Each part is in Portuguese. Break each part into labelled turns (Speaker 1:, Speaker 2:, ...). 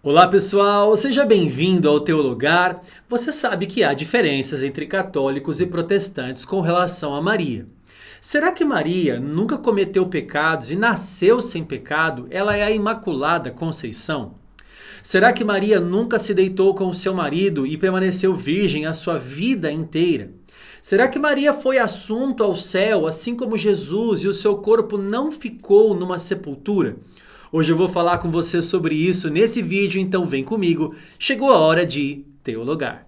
Speaker 1: Olá pessoal, seja bem-vindo ao Teu Lugar. Você sabe que há diferenças entre católicos e protestantes com relação a Maria. Será que Maria nunca cometeu pecados e nasceu sem pecado? Ela é a Imaculada Conceição? Será que Maria nunca se deitou com o seu marido e permaneceu virgem a sua vida inteira? Será que Maria foi assunto ao céu, assim como Jesus, e o seu corpo não ficou numa sepultura? Hoje eu vou falar com você sobre isso nesse vídeo, então vem comigo. Chegou a hora de teologar.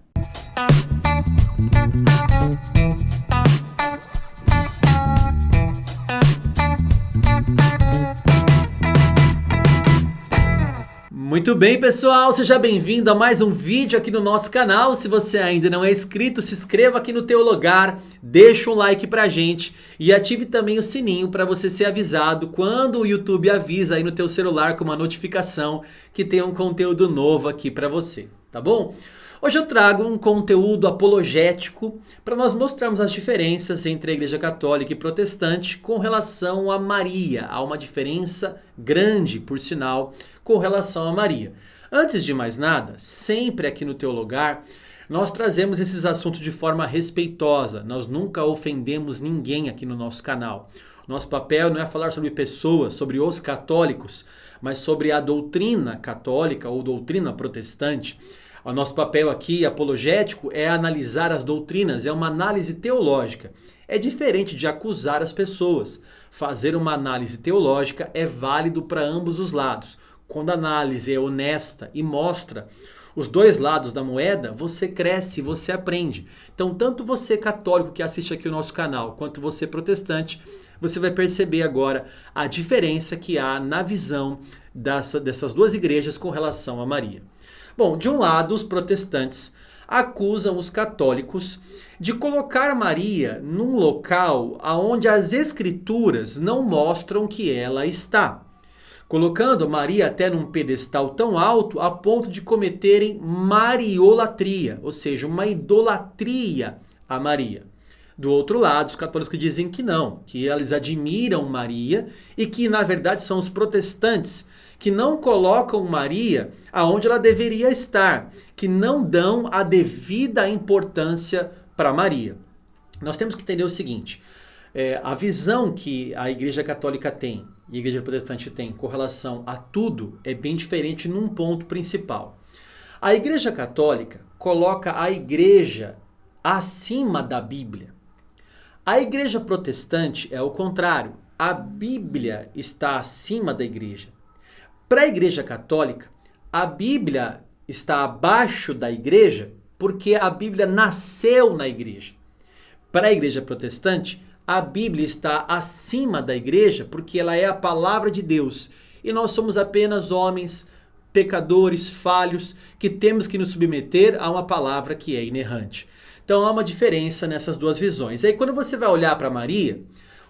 Speaker 1: Muito bem, pessoal, seja bem-vindo a mais um vídeo aqui no nosso canal. Se você ainda não é inscrito, se inscreva aqui no Teologar, deixa um like pra gente e ative também o sininho para você ser avisado quando o YouTube avisa aí no teu celular com uma notificação que tem um conteúdo novo aqui para você, tá bom? Hoje eu trago um conteúdo apologético para nós mostrarmos as diferenças entre a Igreja Católica e Protestante com relação a Maria. Há uma diferença grande, por sinal, com relação a Maria. Antes de mais nada, sempre aqui no Teologar, nós trazemos esses assuntos de forma respeitosa. Nós nunca ofendemos ninguém aqui no nosso canal. Nosso papel não é falar sobre pessoas, sobre os católicos, mas sobre a doutrina católica ou doutrina protestante. O nosso papel aqui, apologético, é analisar as doutrinas, é uma análise teológica. É diferente de acusar as pessoas. Fazer uma análise teológica é válido para ambos os lados. Quando a análise é honesta e mostra os dois lados da moeda, você cresce, você aprende. Então, tanto você católico que assiste aqui o nosso canal, quanto você protestante, você vai perceber agora a diferença que há na visão dessas duas igrejas com relação a Maria. Bom, de um lado, os protestantes acusam os católicos de colocar Maria num local onde as escrituras não mostram que ela está, colocando Maria até num pedestal tão alto a ponto de cometerem mariolatria, ou seja, uma idolatria a Maria. Do outro lado, os católicos que dizem que não, que eles admiram Maria e que, na verdade, são os protestantes que não colocam Maria aonde ela deveria estar, que não dão a devida importância para Maria. Nós temos que entender o seguinte, a visão que a Igreja Católica tem e a Igreja Protestante tem com relação a tudo é bem diferente num ponto principal. A Igreja Católica coloca a Igreja acima da Bíblia. A Igreja Protestante é o contrário. A Bíblia está acima da Igreja. Para a Igreja Católica, a Bíblia está abaixo da Igreja porque a Bíblia nasceu na Igreja. Para a Igreja Protestante, a Bíblia está acima da Igreja porque ela é a palavra de Deus. E nós somos apenas homens, pecadores, falhos, que temos que nos submeter a uma palavra que é inerrante. Então há uma diferença nessas duas visões. Aí quando você vai olhar para Maria,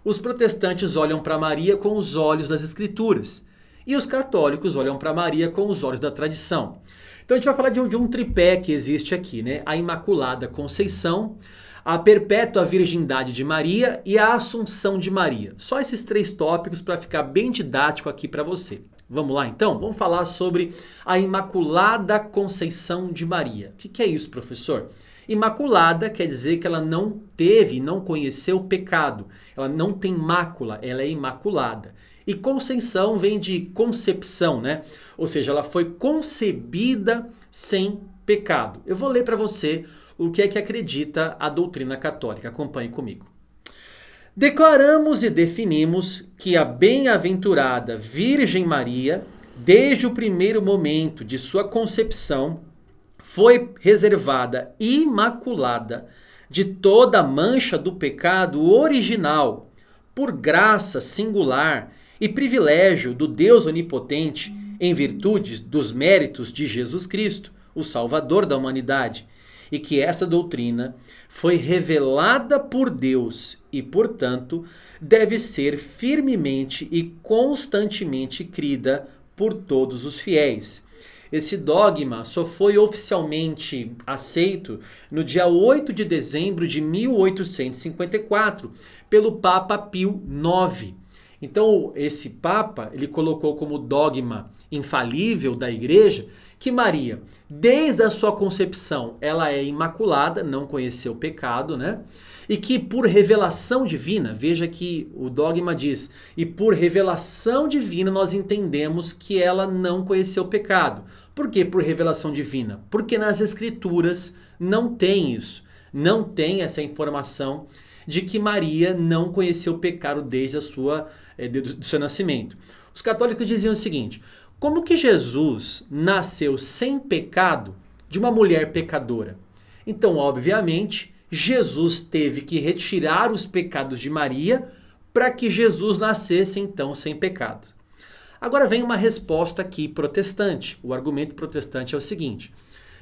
Speaker 1: os protestantes olham para Maria com os olhos das Escrituras. E os católicos olham para Maria com os olhos da tradição. Então a gente vai falar de um tripé que existe aqui, né? A Imaculada Conceição, a Perpétua Virgindade de Maria e a Assunção de Maria. Só esses três tópicos para ficar bem didático aqui para você. Vamos lá então? Vamos falar sobre a Imaculada Conceição de Maria. O que é isso, professor? Imaculada quer dizer que ela não teve, não conheceu pecado. Ela não tem mácula, ela é imaculada. E conceição vem de concepção, né? Ou seja, ela foi concebida sem pecado. Eu vou ler para você o que é que acredita a doutrina católica. Acompanhe comigo. Declaramos e definimos que a bem-aventurada Virgem Maria, desde o primeiro momento de sua concepção, foi reservada imaculada de toda a mancha do pecado original, por graça singular e privilégio do Deus Onipotente, em virtude dos méritos de Jesus Cristo, o Salvador da humanidade, e que essa doutrina foi revelada por Deus e, portanto, deve ser firmemente e constantemente crida por todos os fiéis. Esse dogma só foi oficialmente aceito no dia 8 de dezembro de 1854 pelo Papa Pio IX. Então, esse Papa ele colocou como dogma infalível da Igreja que Maria, desde a sua concepção, ela é imaculada, não conheceu o pecado, né? E que por revelação divina, veja que o dogma diz, e por revelação divina nós entendemos que ela não conheceu o pecado. Por que por revelação divina? Porque nas escrituras não tem isso, não tem essa informação de que Maria não conheceu o pecado desde do seu nascimento. Os católicos diziam o seguinte: como que Jesus nasceu sem pecado de uma mulher pecadora? Então, obviamente, Jesus teve que retirar os pecados de Maria para que Jesus nascesse então sem pecado. Agora vem uma resposta aqui protestante. O argumento protestante é o seguinte: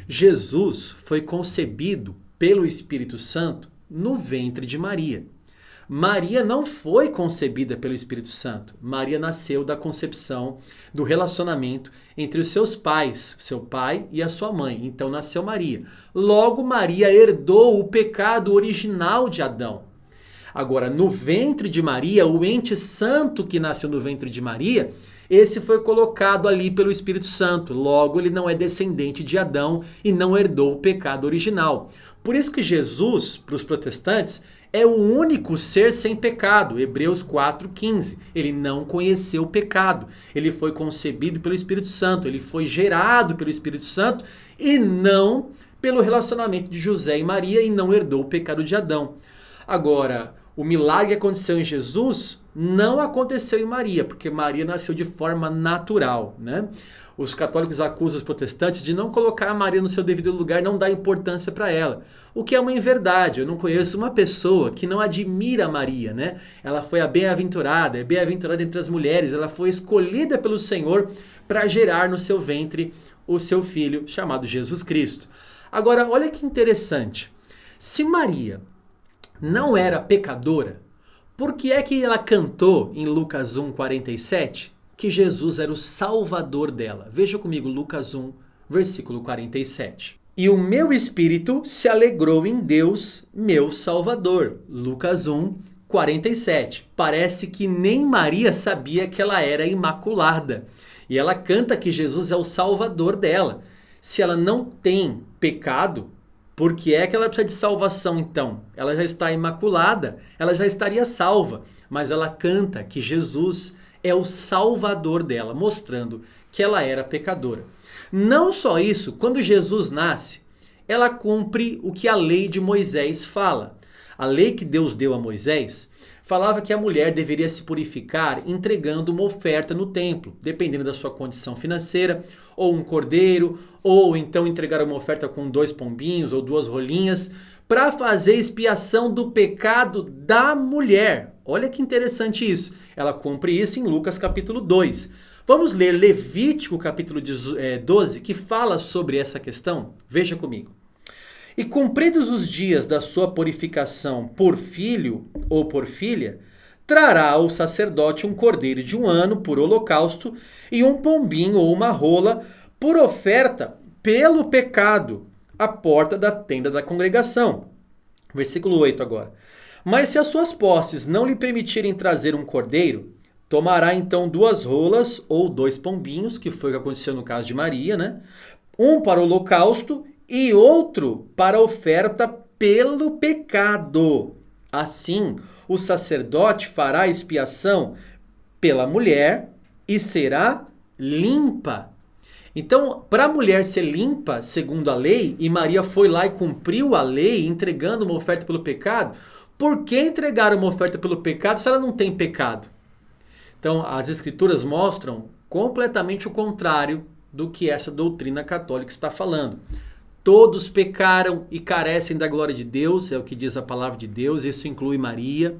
Speaker 1: Jesus foi concebido pelo Espírito Santo no ventre de Maria. Maria não foi concebida pelo Espírito Santo. Maria nasceu da concepção, do relacionamento entre os seus pais, seu pai e a sua mãe. Então nasceu Maria. Logo, Maria herdou o pecado original de Adão. Agora, no ventre de Maria, o ente santo que nasceu no ventre de Maria, esse foi colocado ali pelo Espírito Santo. Logo, ele não é descendente de Adão e não herdou o pecado original. Por isso que Jesus, para os protestantes, é o único ser sem pecado. Hebreus 4,15. Ele não conheceu o pecado. Ele foi concebido pelo Espírito Santo. Ele foi gerado pelo Espírito Santo e não pelo relacionamento de José e Maria e não herdou o pecado de Adão. Agora, o milagre que aconteceu em Jesus não aconteceu em Maria, porque Maria nasceu de forma natural, né? Os católicos acusam os protestantes de não colocar a Maria no seu devido lugar, não dar importância para ela. O que é uma inverdade. Eu não conheço uma pessoa que não admira Maria, né? Ela foi a bem-aventurada, é bem-aventurada entre as mulheres, ela foi escolhida pelo Senhor para gerar no seu ventre o seu filho, chamado Jesus Cristo. Agora, olha que interessante. Se Maria não era pecadora, por que é que ela cantou em Lucas 1,47 que Jesus era o salvador dela? Veja comigo Lucas 1, versículo 47. E o meu espírito se alegrou em Deus, meu salvador. Lucas 1, 47. Parece que nem Maria sabia que ela era imaculada. E ela canta que Jesus é o salvador dela. Se ela não tem pecado, por que é que ela precisa de salvação então? Ela já está imaculada, ela já estaria salva. Mas ela canta que Jesus é o salvador dela, mostrando que ela era pecadora. Não só isso, quando Jesus nasce, ela cumpre o que a lei de Moisés fala. A lei que Deus deu a Moisés falava que a mulher deveria se purificar entregando uma oferta no templo, dependendo da sua condição financeira, ou um cordeiro, ou então entregar uma oferta com 2 pombinhos ou 2 rolinhas, para fazer expiação do pecado da mulher. Olha que interessante isso. Ela cumpre isso em Lucas capítulo 2. Vamos ler Levítico capítulo 12, que fala sobre essa questão? Veja comigo. E cumpridos os dias da sua purificação por filho ou por filha, trará ao sacerdote um cordeiro de 1 ano por holocausto e um pombinho ou uma rola por oferta pelo pecado, à porta da tenda da congregação. Versículo 8 agora. Mas se as suas posses não lhe permitirem trazer um cordeiro, tomará então 2 rolas ou 2 pombinhos, que foi o que aconteceu no caso de Maria, né? Um para o holocausto e outro para oferta pelo pecado. Assim, o sacerdote fará expiação pela mulher e será limpa. Então, para a mulher ser limpa, segundo a lei, e Maria foi lá e cumpriu a lei, entregando uma oferta pelo pecado, por que entregar uma oferta pelo pecado se ela não tem pecado? Então, as escrituras mostram completamente o contrário do que essa doutrina católica está falando. Todos pecaram e carecem da glória de Deus, é o que diz a palavra de Deus, isso inclui Maria.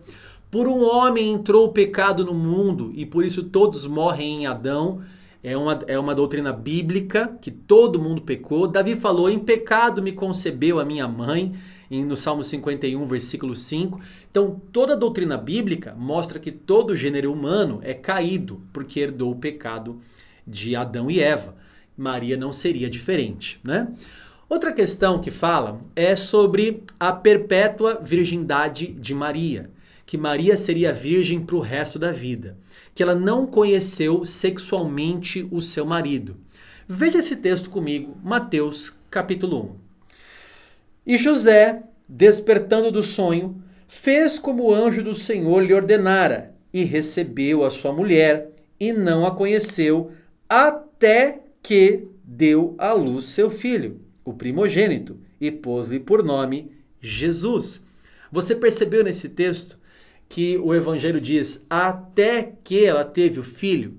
Speaker 1: Por um homem entrou o pecado no mundo e por isso todos morrem em Adão. É uma doutrina bíblica que todo mundo pecou. Davi falou, em pecado me concebeu a minha mãe, no Salmo 51, versículo 5. Então, toda a doutrina bíblica mostra que todo o gênero humano é caído, porque herdou o pecado de Adão e Eva. Maria não seria diferente, né? Outra questão que fala é sobre a perpétua virgindade de Maria, que Maria seria virgem para o resto da vida, que ela não conheceu sexualmente o seu marido. Veja esse texto comigo, Mateus capítulo 1. E José, despertando do sonho, fez como o anjo do Senhor lhe ordenara, e recebeu a sua mulher, e não a conheceu, até que deu à luz seu filho, o primogênito, e pôs-lhe por nome Jesus. Você percebeu nesse texto que o Evangelho diz até que ela teve o filho?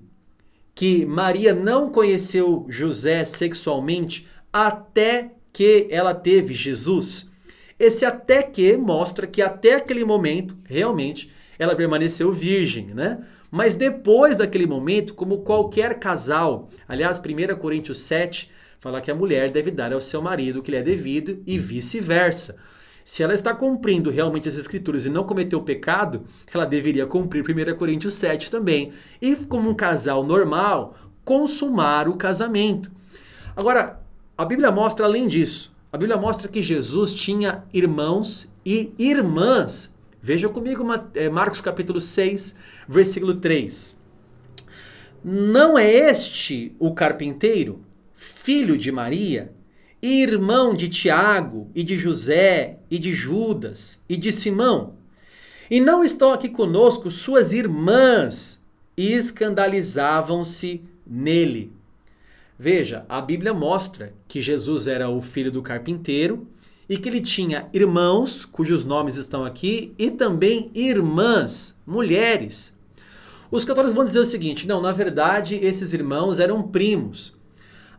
Speaker 1: Que Maria não conheceu José sexualmente até que ela teve Jesus? Esse até que mostra que até aquele momento, realmente, ela permaneceu virgem, né? Mas depois daquele momento, como qualquer casal, aliás, 1 Coríntios 7 fala que a mulher deve dar ao seu marido o que lhe é devido e vice-versa. Se ela está cumprindo realmente as escrituras e não cometeu pecado, ela deveria cumprir 1 Coríntios 7 também. E como um casal normal, consumar o casamento. Agora, a Bíblia mostra além disso. A Bíblia mostra que Jesus tinha irmãos e irmãs. Veja comigo Marcos capítulo 6, versículo 3. Não é este o carpinteiro, filho de Maria, e irmão de Tiago, e de José, e de Judas, e de Simão? E não estão aqui conosco suas irmãs? E escandalizavam-se nele. Veja, a Bíblia mostra que Jesus era o filho do carpinteiro e que ele tinha irmãos, cujos nomes estão aqui, e também irmãs, mulheres. Os católicos vão dizer o seguinte: não, na verdade, esses irmãos eram primos.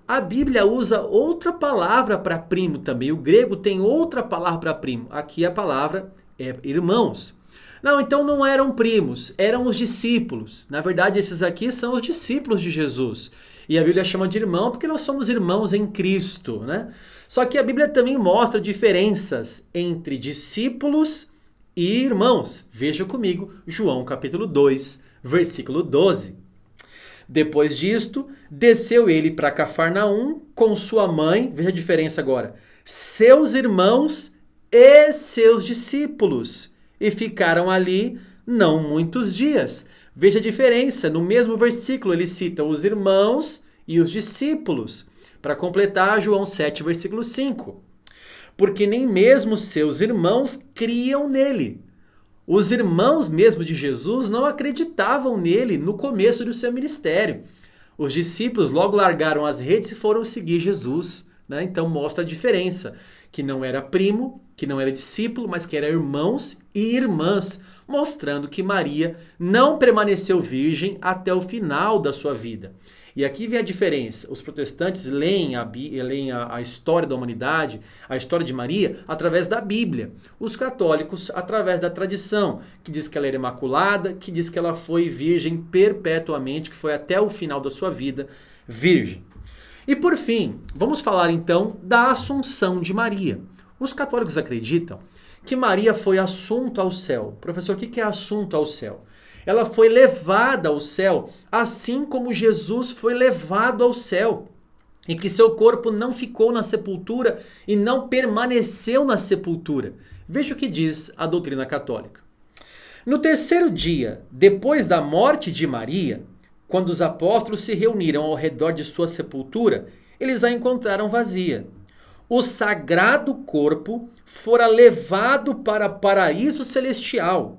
Speaker 1: A Bíblia usa outra palavra para primo também. O grego tem outra palavra para primo. Aqui a palavra é irmãos. Não, então não eram primos, eram os discípulos. Na verdade, esses aqui são os discípulos de Jesus. E a Bíblia chama de irmão porque nós somos irmãos em Cristo, né? Só que a Bíblia também mostra diferenças entre discípulos e irmãos. Veja comigo, João capítulo 2, versículo 12. Depois disto, desceu ele para Cafarnaum com sua mãe, veja a diferença agora, seus irmãos e seus discípulos, e ficaram ali não muitos dias. Veja a diferença, no mesmo versículo ele cita os irmãos e os discípulos, para completar João 7, versículo 5. Porque nem mesmo seus irmãos criam nele. Os irmãos mesmo de Jesus não acreditavam nele no começo do seu ministério. Os discípulos logo largaram as redes e foram seguir Jesus, né? Então mostra a diferença, que não era primo, que não era discípulo, mas que eram irmãos e irmãs, mostrando que Maria não permaneceu virgem até o final da sua vida. E aqui vem a diferença. Os protestantes leem a história da humanidade, a história de Maria, através da Bíblia. Os católicos, através da tradição, que diz que ela era imaculada, que diz que ela foi virgem perpetuamente, que foi até o final da sua vida virgem. E por fim, vamos falar então da Assunção de Maria. Os católicos acreditam que Maria foi assunta ao céu. Professor, o que é assunto ao céu? Ela foi levada ao céu, assim como Jesus foi levado ao céu. E que seu corpo não ficou na sepultura e não permaneceu na sepultura. Veja o que diz a doutrina católica. No terceiro dia, depois da morte de Maria, quando os apóstolos se reuniram ao redor de sua sepultura, eles a encontraram vazia. O sagrado corpo fora levado para o paraíso celestial.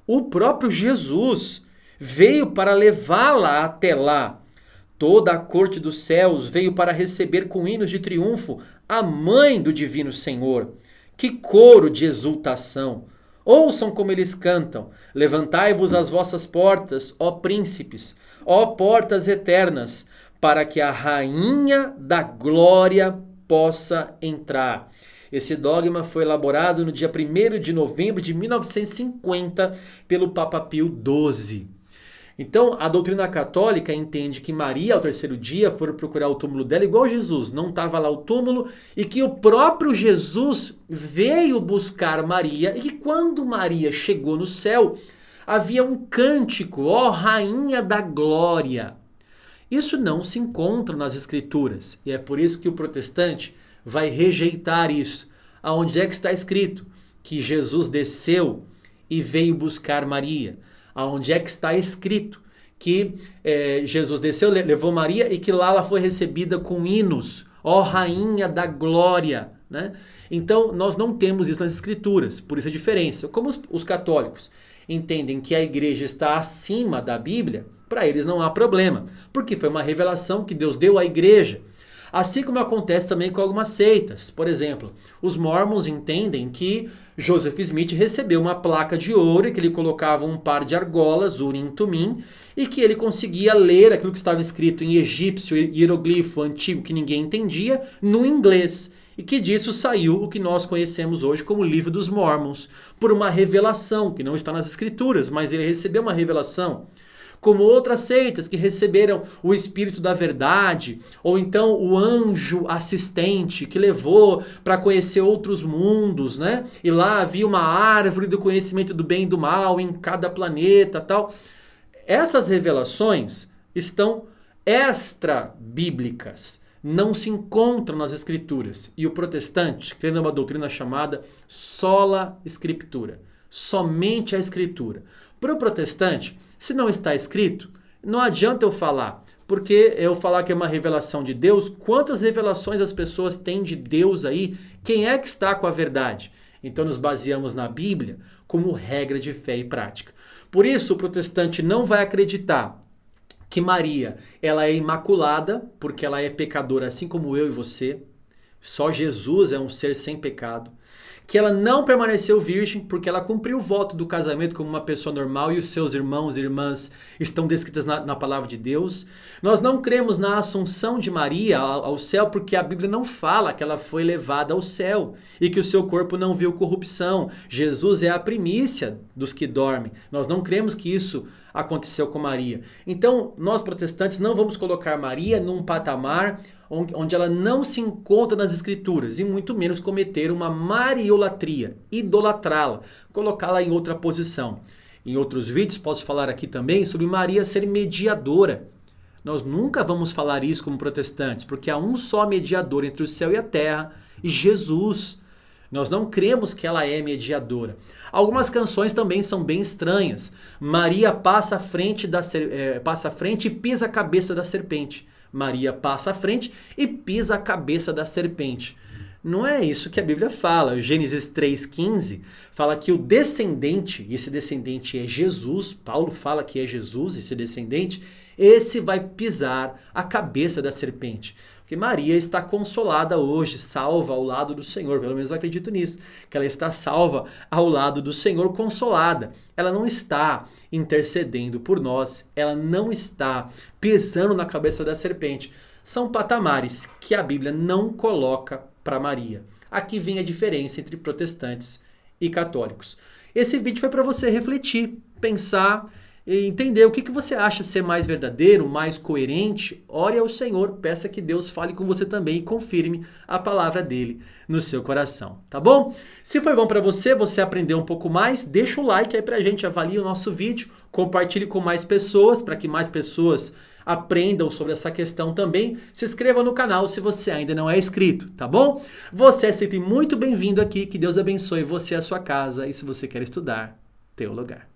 Speaker 1: O próprio Jesus veio para levá-la até lá. Toda a corte dos céus veio para receber com hinos de triunfo a mãe do divino Senhor. Que coro de exultação! Ouçam como eles cantam. Levantai-vos as vossas portas, ó príncipes, ó portas eternas, para que a rainha da glória possa entrar. Esse dogma foi elaborado no dia 1º de novembro de 1950 pelo Papa Pio XII. Então, a doutrina católica entende que Maria, ao terceiro dia, foi procurar o túmulo dela igual Jesus. Não estava lá o túmulo e que o próprio Jesus veio buscar Maria e que quando Maria chegou no céu, havia um cântico, ó Rainha da Glória. Isso não se encontra nas Escrituras e é por isso que o protestante vai rejeitar isso. Aonde é que está escrito que Jesus desceu e veio buscar Maria? Aonde é que está escrito que Jesus desceu, levou Maria e que lá ela foi recebida com hinos, ó Rainha da Glória, né? Então nós não temos isso nas Escrituras, por isso a diferença. Como os católicos entendem que a igreja está acima da Bíblia, para eles não há problema, porque foi uma revelação que Deus deu à igreja. Assim como acontece também com algumas seitas. Por exemplo, os Mormons entendem que Joseph Smith recebeu uma placa de ouro e que ele colocava um par de argolas, Urim e Tumim, e que ele conseguia ler aquilo que estava escrito em egípcio, hieroglifo antigo que ninguém entendia, no inglês. E que disso saiu o que nós conhecemos hoje como o Livro dos Mormons, por uma revelação que não está nas Escrituras, mas ele recebeu uma revelação. Como outras seitas que receberam o Espírito da Verdade, ou então o anjo assistente que levou para conhecer outros mundos, né? E lá havia uma árvore do conhecimento do bem e do mal em cada planeta, tal. Essas revelações estão extra-bíblicas, não se encontram nas Escrituras. E o protestante crê numa doutrina chamada sola Scriptura, somente a Escritura. Para o protestante, se não está escrito, não adianta eu falar, porque eu falar que é uma revelação de Deus, quantas revelações as pessoas têm de Deus aí? Quem é que está com a verdade? Então nos baseamos na Bíblia como regra de fé e prática. Por isso o protestante não vai acreditar que Maria ela é imaculada, porque ela é pecadora assim como eu e você. Só Jesus é um ser sem pecado. Que ela não permaneceu virgem porque ela cumpriu o voto do casamento como uma pessoa normal e os seus irmãos e irmãs estão descritas na palavra de Deus. Nós não cremos na assunção de Maria ao céu porque a Bíblia não fala que ela foi levada ao céu e que o seu corpo não viu corrupção. Jesus é a primícia dos que dormem. Nós não cremos que isso aconteceu com Maria. Então, nós protestantes não vamos colocar Maria num patamar onde ela não se encontra nas Escrituras, e muito menos cometer uma mariolatria, idolatrá-la, colocá-la em outra posição. Em outros vídeos posso falar aqui também sobre Maria ser mediadora. Nós nunca vamos falar isso como protestantes, porque há um só mediador entre o céu e a terra, Jesus. Nós não cremos que ela é mediadora. Algumas canções também são bem estranhas. Maria passa à frente e pisa a cabeça da serpente. Maria passa à frente e pisa a cabeça da serpente. Não é isso que a Bíblia fala. Gênesis 3,15 fala que o descendente, e esse descendente é Jesus, Paulo fala que é Jesus, esse descendente, esse vai pisar a cabeça da serpente. Porque Maria está consolada hoje, salva ao lado do Senhor, pelo menos eu acredito nisso, que ela está salva ao lado do Senhor, consolada. Ela não está intercedendo por nós, ela não está pisando na cabeça da serpente. São patamares que a Bíblia não coloca para Maria. Aqui vem a diferença entre protestantes e católicos. Esse vídeo foi para você refletir, pensar e entender o que você acha ser mais verdadeiro, mais coerente. Ore ao Senhor, peça que Deus fale com você também e confirme a palavra dele no seu coração, tá bom? Se foi bom para você, você aprendeu um pouco mais, deixa o like aí pra gente, avalie o nosso vídeo, compartilhe com mais pessoas, para que mais pessoas aprendam sobre essa questão também. Se inscreva no canal se você ainda não é inscrito, tá bom? Você é sempre muito bem-vindo aqui, que Deus abençoe você e a sua casa, e se você quer estudar, teu lugar.